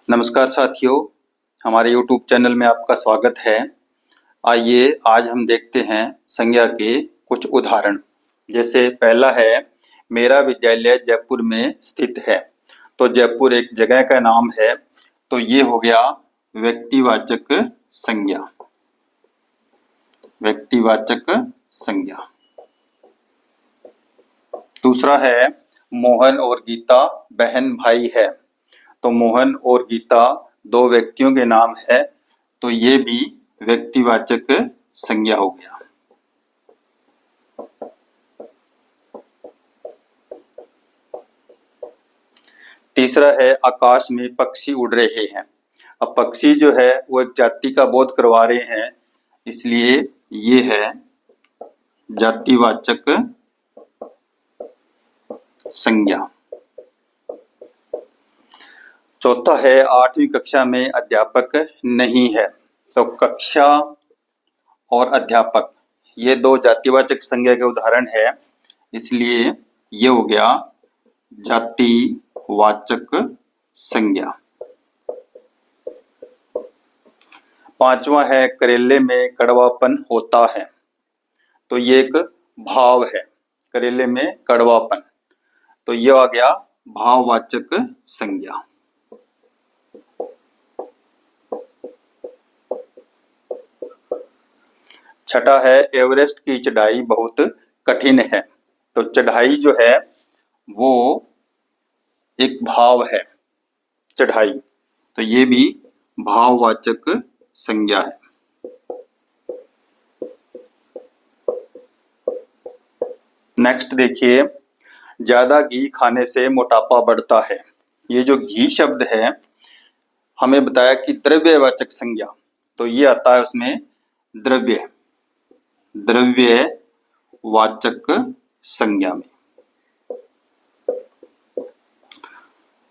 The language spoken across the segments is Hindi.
नमस्कार साथियों, हमारे YouTube चैनल में आपका स्वागत है। आइए आज हम देखते हैं संज्ञा के कुछ उदाहरण। जैसे पहला है, मेरा विद्यालय जयपुर में स्थित है। तो जयपुर एक जगह का नाम है, तो ये हो गया व्यक्तिवाचक संज्ञा। व्यक्तिवाचक संज्ञा। दूसरा है, मोहन और गीता बहन भाई है। तो मोहन और गीता दो व्यक्तियों के नाम है, तो ये भी व्यक्तिवाचक संज्ञा हो गया। तीसरा है, आकाश में पक्षी उड़ रहे हैं। अब पक्षी जो है वो एक जाति का बोध करवा रहे हैं, इसलिए ये है जातिवाचक संज्ञा। चौथा है, 8वीं कक्षा में अध्यापक नहीं है। तो कक्षा और अध्यापक ये दो जातिवाचक संज्ञा के उदाहरण है, इसलिए ये हो गया जातिवाचक संज्ञा। पांचवा है, करेले में कड़वापन होता है। तो ये एक भाव है, करेले में कड़वापन, तो ये आ गया भाववाचक संज्ञा। छठा है, एवरेस्ट की चढ़ाई बहुत कठिन है। तो चढ़ाई जो है वो एक भाव है, चढ़ाई, तो ये भी भाववाचक संज्ञा है। नेक्स्ट देखिए, ज्यादा घी खाने से मोटापा बढ़ता है। ये जो घी शब्द है हमें बताया कि द्रव्यवाचक संज्ञा, तो ये आता है उसमें द्रव्य, द्रव्यवाचक संज्ञा में।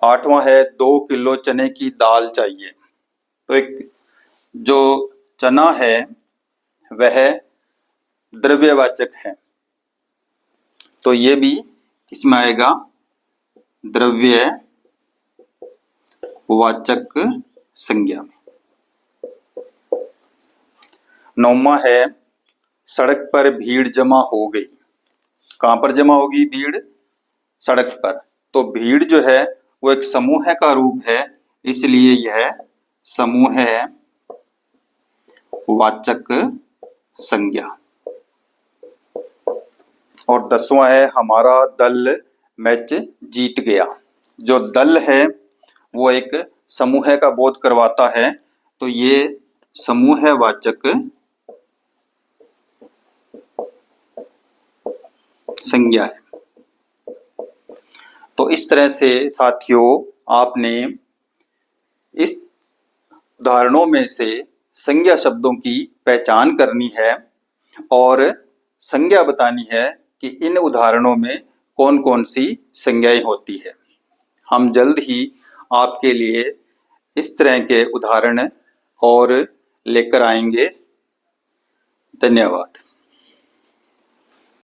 आठवां है, 2 किलो चने की दाल चाहिए। तो एक जो चना है वह द्रव्यवाचक है, तो ये भी किसमें आएगा, द्रव्यवाचक संज्ञा में। नौवां है, सड़क पर भीड़ जमा हो गई। कहां पर जमा होगी भीड़, सड़क पर। तो भीड़ जो है वो एक समूह का रूप है, इसलिए यह समूहवाचक संज्ञा। और 10वां है, हमारा दल मैच जीत गया। जो दल है वो एक समूह का बोध करवाता है, तो ये समूहवाचक संज्ञा है। तो इस तरह से साथियों आपने इस उदाहरणों में से संज्ञा शब्दों की पहचान करनी है और संज्ञा बतानी है कि इन उदाहरणों में कौन कौन सी संज्ञाएं होती है। हम जल्द ही आपके लिए इस तरह के उदाहरण और लेकर आएंगे। धन्यवाद।